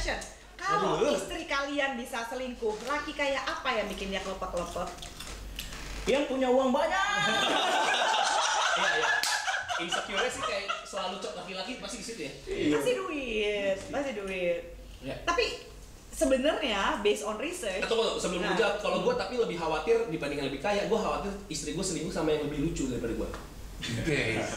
question. Kalau istri kalian bisa selingkuh, laki kayak apa yang bikin dia kelepek-kelepek? Yang punya uang banyak. Iya. Insecure sih kayak selalu laki-laki pasti di situ ya. Pasti duit. Ya. Tapi sebenarnya based on research. Atau sebelum gue jawab, kalau gue tapi lebih khawatir dibanding yang lebih kaya, gue khawatir istri gue selingkuh sama yang lebih lucu daripada gue.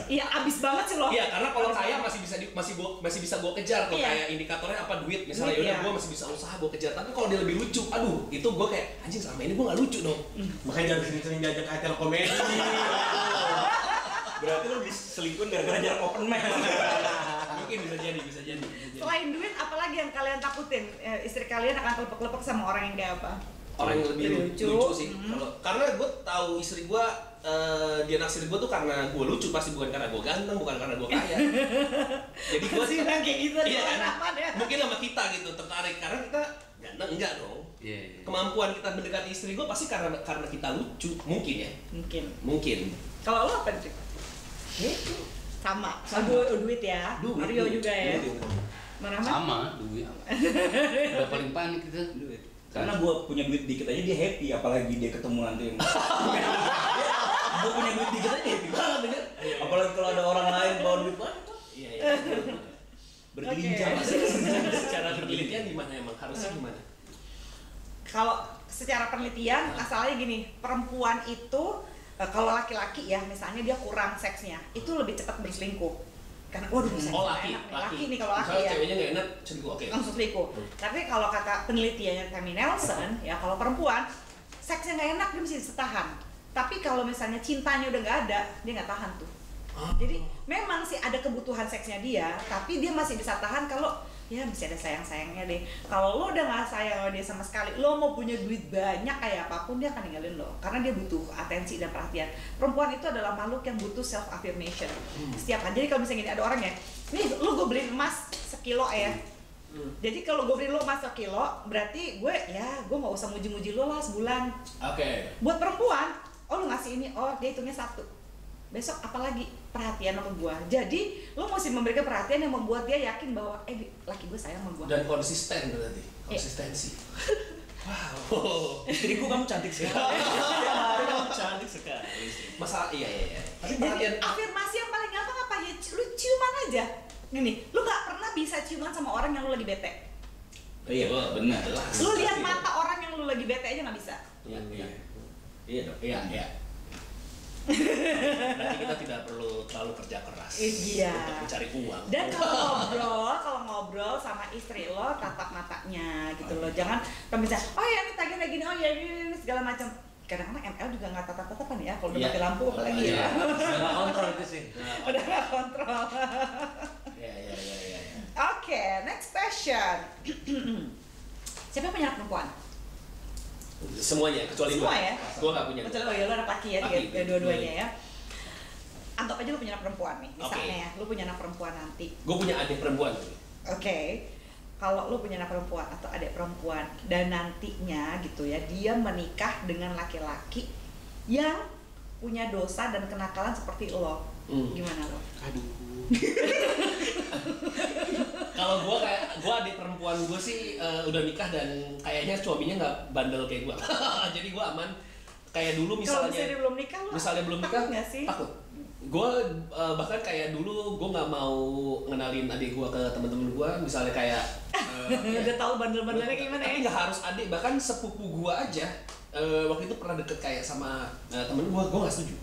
Iya, abis banget sih lo. Iya, karena kalau kaya masih bisa gue kejar. Kalau kayak indikatornya apa, duit misalnya, duit, yaudah gue masih bisa usaha gue kejar. Tapi kalau dia lebih lucu, aduh, itu gue kayak anjing selama ini gue nggak lucu dong. Makanya jangan sering-sering diajak ke acara komedi. Berarti lu diselingkuhin gara-gara jarang open mic. Mungkin bisa jadi. Selain duit, apalagi yang kalian takutin? Istri kalian akan kelepek-kelepek sama orang yang kayak apa? Orang yang lebih lucu sih. Karena gue tahu istri gue, dia naksir gue tuh karena gue lucu, pasti bukan karena gue ganteng, bukan karena gue kaya. Jadi gue sih kayak gitu. Iya kan? Mungkin sama kita gitu tertarik karena kita ganteng enggak dong. Kemampuan kita mendekati istri gue pasti karena kita lucu, mungkin ya. Mungkin. Kalau lo apa sih? Sama. Duit ya. Mario juga ya. Mana sama duit. Udah paling panik kita duit. Karena gua punya duit dikit aja dia happy, apalagi dia ketemu nanti yang gua punya duit dikit aja happy banget kan. Apalagi kalau ada orang lain bawa duit banyak. Iya. Bergelinjang. Secara penelitian gimana emang harusnya gimana? Kalau secara penelitian asalnya gini, perempuan itu kalau laki-laki ya, misalnya dia kurang seksnya, itu lebih cepat berselingkuh. Karena waduh bisa laki nih kalau laki ya. Ceweknya nggak enak, selingkuh oke. Langsung selingkuh. Tapi kalau kata penelitiannya Tammy Nelson, ya kalau perempuan seksnya nggak enak dia mesti tahan. Tapi kalau misalnya cintanya udah nggak ada, dia nggak tahan tuh. Jadi memang sih ada kebutuhan seksnya dia, tapi dia masih bisa tahan kalau ya masih ada sayang-sayangnya deh. Kalau lo udah nggak sayang sama dia sama sekali, lo mau punya duit banyak kayak apapun, dia akan ninggalin lo karena dia butuh atensi dan perhatian. Perempuan itu adalah makhluk yang butuh self affirmation setiap hari. Jadi kalau misalnya gini, ada orang ya, nih lo gue beliin emas 1 kilo ya. Jadi kalau gue beliin lo emas 1 kilo, berarti gue nggak usah muji-muji lo lah sebulan. Buat perempuan, oh lo ngasih ini, oh dia hitungnya 1. Besok apalagi perhatian sama gua. Jadi lo mesti memberikan perhatian yang membuat dia yakin bahwa laki gue sayang sama gua. Dan konsisten berarti. Konsistensi. Wow. Istriku kamu cantik sekali. Kamu cantik sekali. Masalah iya. Tapi perhatian afirmasi yang paling gampang apa ya? Lu ciuman aja. Nih, lu nggak pernah bisa ciuman sama orang yang lu lagi bete. Iya, benar. Lu lihat mata orang yang lu lagi bete aja nggak bisa. Iya dong. Iya. Berarti kita tidak perlu terlalu kerja keras untuk mencari uang. Dan kalau ngobrol sama istri lo, tatap matanya gitu loh. Jangan misalnya, oh ya ini tagihan lagi nih, oh ya ini segala macam. Kadang-kadang ML juga nggak tatap-tatapan ya, kalau udah mati lampu apalagi ya. Udah kontrol itu sih. Udah nggak kontrol. Iya. Oke, next question. Siapa yang punya anak perempuan? Semuanya, kecuali semua ya? Gua nggak punya. Kecuali lo anak laki ya, dua-duanya ya. Anggap aja lo punya anak perempuan nih, misalnya ya, lo punya anak perempuan nanti. Gue punya adik perempuan. Oke. Kalau lo punya anak perempuan atau adik perempuan dan nantinya gitu ya, dia menikah dengan laki-laki yang punya dosa dan kenakalan seperti lo, gimana lo? Aduh. Kalau gue adik perempuan gue sih udah nikah dan kayaknya suaminya nggak bandel kayak gue. Jadi gue aman. Kayak dulu misalnya. Kalau misalnya belum nikah lo. Misalnya belum nikah. Takut nggak sih? Takut. Gue bahkan kayak dulu gue nggak mau ngenalin adik gue ke temen-temen gue. Misalnya kayak. Udah tahu bandel-bandelnya gimana ya? Tapi nggak harus adik, bahkan sepupu gue aja. Waktu itu pernah deket kayak sama temen gue nggak setuju.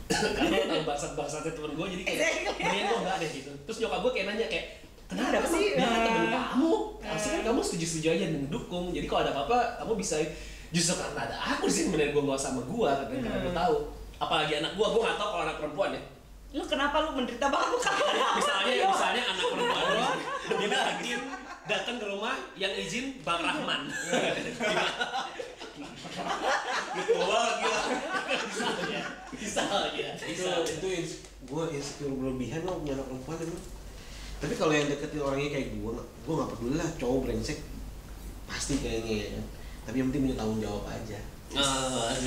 Karena tahu bangsat-bangsatnya temen gue, jadi kayak mendingan gue nggak deh gitu. Terus nyokap gue kayak nanya kayak, kenapa sih? Dia kan temen kamu, harusnya kan kamu setuju-setuju aja dan mendukung. Jadi kalau ada apa-apa, kamu bisa justru karena ada aku sih mendingan gue nggak sama gue, karena gue tahu. Apalagi anak gue nggak tahu kalau anak perempuan ya. Lu kenapa lu menderita banget lu kan? Misalnya anak perempuan gue, dia datang ke rumah yang izin Bang Rahman. Gitu banget gila. Bisa aja. Itu gue insecure berlebihan lo punya anak perempuan emang. Tapi kalau yang deketin orangnya kayak gue nggak peduli lah, cowok brengsek pasti kayaknya ya kan. Tapi yang penting punya tanggung jawab aja.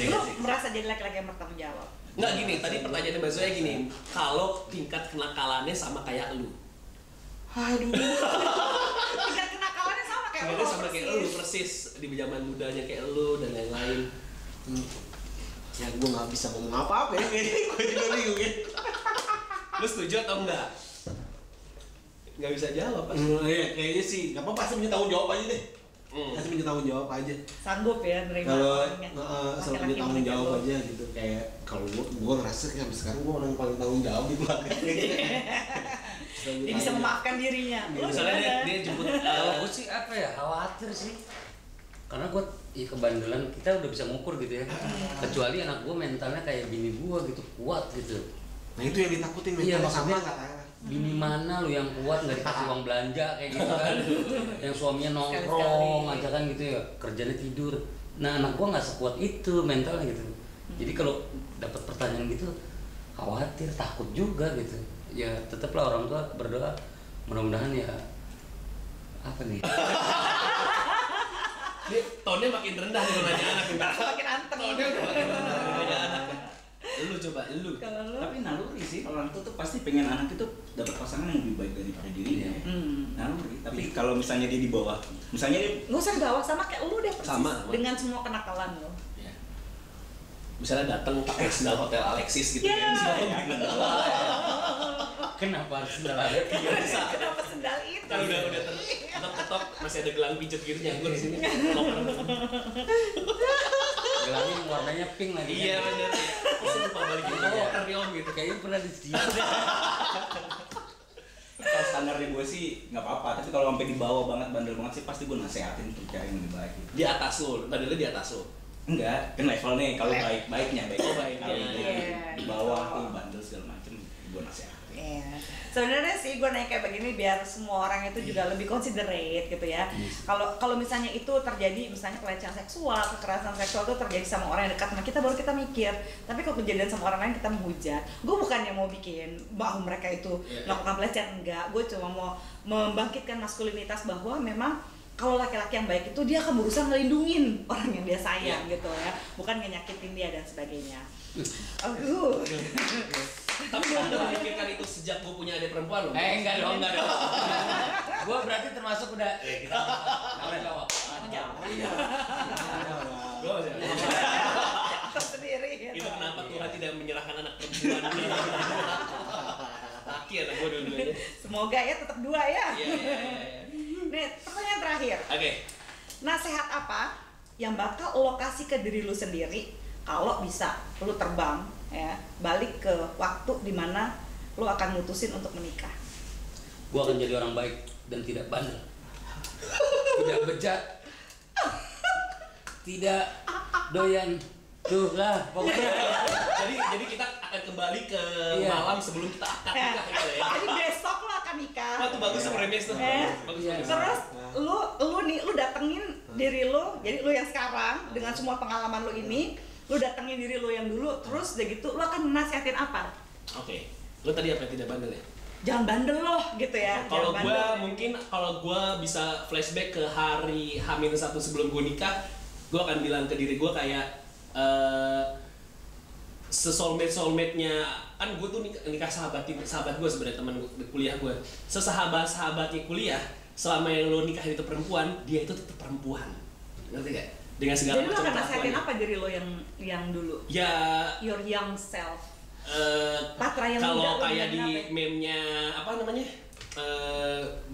Lu merasa jadi laki-laki yang bertanggung jawab? Nggak gini, tadi pertanyaannya Mbak Zoya gini, kalau tingkat kenakalannya sama kayak lu? Aduh. Tingkat kenakalannya sama kayak Ingatnya lo sama kayak lu persis di zaman mudanya kayak lu dan lain-lain. Ya gue nggak bisa ngomong apa-apa ya, gue juga bingung ya. Lu setuju atau enggak? Nggak bisa jawab pas. Iya kayaknya sih, nggak apa-apa sih punya tanggung jawab aja deh. Kasih punya tanggung jawab aja. sanggup ya nerima Kalau orangnya. selalu punya tanggung jawab aja gitu, kayak kalau gue ngerasa kayak sampai sekarang gue orang yang paling tanggung jawab di keluarga. Dia bisa memaafkan dirinya. Lo Misalnya gimana? dia jemput Kalau gue sih apa ya, khawatir sih. Karena gue kebandelan, kita udah bisa ngukur gitu ya. Kecuali anak gue mentalnya kayak bini gue gitu, kuat gitu. Nah itu yang ditakutin Iya, mental sama maksudnya katanya. bini mana lu yang kuat nggak dikasih uang belanja kayak gitu kan? Yang suaminya nongkrong Sekali-sekali. aja kan gitu ya, kerjanya tidur. Nah anak gue nggak sekuat itu mentalnya gitu. Jadi kalau dapat pertanyaan gitu, khawatir, takut juga gitu. Ya tetaplah orang tua berdoa, mudah-mudahan ya apa nih? Ini tone-nya makin rendah nih kalau nanya anak nih. Makin anteng. Tone-nya udah makin rendah nih nanya anak. Lu coba, lu. Kalau lo Tapi naluri sih, kalau orang tua tuh pasti pengen anak itu dapat pasangan yang lebih baik daripada dirinya. Naluri. Tapi kalau misalnya dia di bawah, misalnya dia nggak usah dibawa sama kayak lu deh persis. Sama. Dengan semua kenakalan lo. Ya. Misalnya datang pakai sendal hotel Alexis gitu Iya. kan. Kenapa harus sendalnya? Kenapa sendal itu? Kalau udah ketok masih ada gelang pijet gitu nyangkut di sini. Gelangnya yang warnanya pink lagi. Iya benar. Terus lupa balikin loker nih om gitu. Kayaknya pernah di sini. kalau standarnya gue sih nggak apa-apa. Tapi kalau sampai di bawah banget, bandel banget sih pasti gue nasehatin untuk cari yang lebih baik. Di atas lo, padahal di atas lo. Enggak, kan level nih. Kalau baik-baiknya baik. Oh, baik. Kalau Iya. di bawah tuh bandel segala macem, gue nasehatin. Iya. Sebenarnya sih gue nanya kayak begini biar semua orang itu juga lebih considerate gitu ya. Kalau misalnya itu terjadi, misalnya pelecehan seksual, kekerasan seksual itu terjadi sama orang yang dekat sama kita, baru kita mikir. Tapi kalau kejadian sama orang lain kita menghujat. Gue bukannya mau bikin bahwa mereka itu melakukan pelecehan, enggak. Gue cuma mau membangkitkan maskulinitas bahwa memang kalau laki-laki yang baik itu dia akan berusaha ngelindungin orang yang dia sayang gitu ya, bukan nyakitin dia dan sebagainya. Aduh. Tapi anda memikirkan itu sejak gue punya adik perempuan loh. Enggak dong. Gua berarti termasuk udah kita boleh jawab. Iya. Gue masih. Tersendiri. Itu kenapa Tuhan tidak menyerahkan anak perempuan? Laki anak gue dua-duanya. Semoga ya tetap dua ya. Iya. Nih, pertanyaan terakhir. Oke. Nasihat apa yang bakal lo kasih ke diri lo sendiri kalau bisa lo terbang ya, balik ke waktu dimana lo akan mutusin untuk menikah? Gua akan jadi orang baik dan tidak bandel. Tidak bejat. Tidak doyan. Tuh lah pokoknya. Jadi kita akan kembali ke Iya. malam sebelum kita akad nikah gitu ya. Jadi besok lo akan nikah. Wah, tuh bagus tuh premis tuh. Bagus. Terus lu datengin diri lu, jadi lu yang sekarang dengan semua pengalaman lu ini, lu datengin diri lu yang dulu, terus udah gitu lu akan nasihatin apa? Oke. Lo tadi apa tidak bandel ya? Jangan bandel loh gitu ya. Kalau jangan gue bandel. mungkin kalau gue bisa flashback ke hari H-1 sebelum gue nikah, gue akan bilang ke diri gue kayak sesoulmate-nya kan gue tuh nikah sahabat gue sebenarnya, teman kuliah gue, sesahabat-sahabatnya kuliah. Selama yang lo nikah itu perempuan, dia itu tetap perempuan, ngerti gak? Dengan segala Jadi lu macam akan nasihatin kelakuannya. apa diri lo yang dulu? Ya Your young self. Patra yang kalau muda lu kayak di bilangin apa ya? meme-nya apa namanya,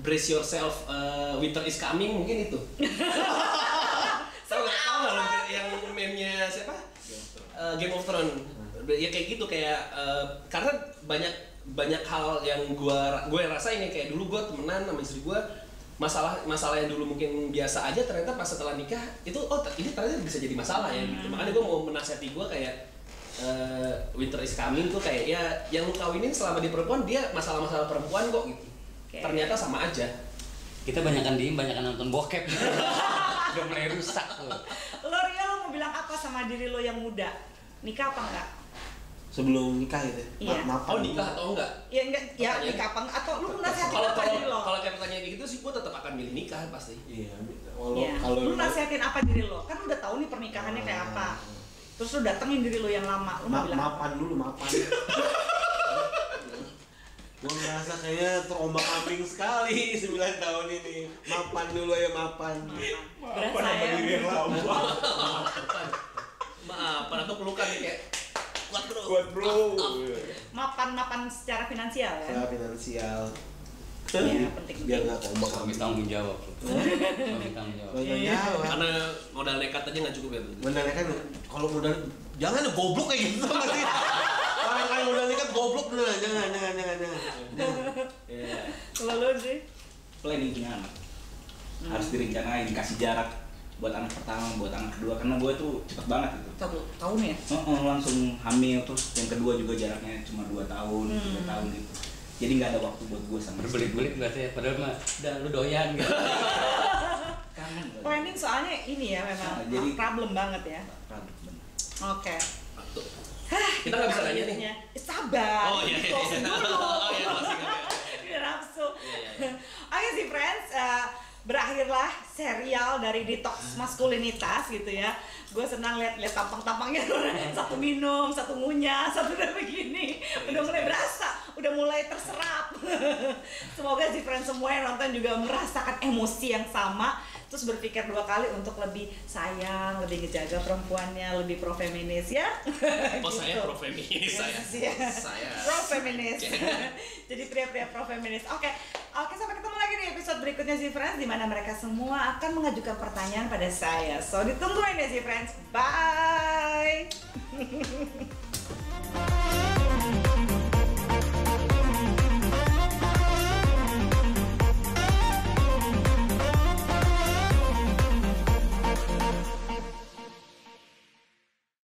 brace yourself, winter is coming, mungkin itu. Tahu nggak lo yang meme-nya siapa? Game of Thrones. Ya kayak gitu, kayak karena banyak hal yang gue rasain ya, kayak dulu gue temenan sama istri gue, masalah yang dulu mungkin biasa aja, ternyata pas setelah nikah itu ini ternyata bisa jadi masalah ya gitu. Makanya gue mau menasihati gue kayak winter is coming tuh kayak ya yang lu kawinin selama di perempuan dia masalah-masalah perempuan kok gitu. Okay. Ternyata sama aja. Kita banyakan nonton bokep. Udah mulai rusak tuh. Lo Ria, lo mau bilang apa sama diri lo yang muda? Nikah apa enggak? Sebelum nikah gitu. Iya. Oh nikah atau enggak? Ya enggak, ya Pertanyaan. nikah apa enggak? Atau lu nasihatin Kalau apa diri lo? kalau kayak pertanyaan kayak gitu sih gue tetap akan milih nikah pasti. Iya. Iya. Kalau Lu nasihatin apa diri lo? Kan lu udah tahu nih pernikahannya kayak apa. Terus lu datengin diri lo yang lama, lu mau bilang apa? mapan dulu mapan. Gua ngerasa kayaknya terombang-ambing sekali 9 tahun ini. Mapan dulu ya, mapan. Berasa ya. Maaf, atau pelukan nih kayak Kuat bro. Mapan secara finansial ya. Secara finansial. Iya, penting. Biar nggak Suami terombang-ambing. tanggung jawab. Suami tanggung jawab. Banyak jawab. karena modal nekat aja nggak cukup ya. Bener kan, kalau modal jangan goblok kayak gitu masih. Orang modal nekat goblok beneran, jangan. Iya. Kalau lu sih? Planning punya anak. Harus direncanain, dikasih jarak buat anak pertama, buat anak kedua, karena gue tuh cepet banget gitu. 1 tahun ya? Langsung hamil, terus yang kedua juga jaraknya cuma 2 tahun, 3 tahun gitu. Jadi nggak ada waktu buat gue sama Berbelit-belit berarti ya, padahal mah udah lu doyan gitu. kangen. Planning soalnya ini ya memang Nah, jadi- problem banget ya. Oke. Tuh. Kita nggak bisa nanya nih. Sabar. Oh iya. Closing dulu. Oh iya, closing, oke. Biar nafsu. Iya. Oke sih friends, berakhirlah serial dari detox maskulinitas gitu ya. Gue senang lihat tampang-tampangnya, satu minum, satu ngunyah, satu udah begini, udah mulai berasa, udah mulai terserap. Semoga sih friends semua yang nonton juga merasakan emosi yang sama, terus berpikir 2 kali untuk lebih sayang, lebih ngejaga perempuannya, lebih pro-feminis ya. Oh saya pro-feminis, saya. Pro-feminis. Jadi pria-pria pro-feminis. Oke, sampai ketemu lagi di episode berikutnya sih friends, di mana mereka semua akan mengajukan pertanyaan pada saya. So ditungguin ya sih friends. Bye.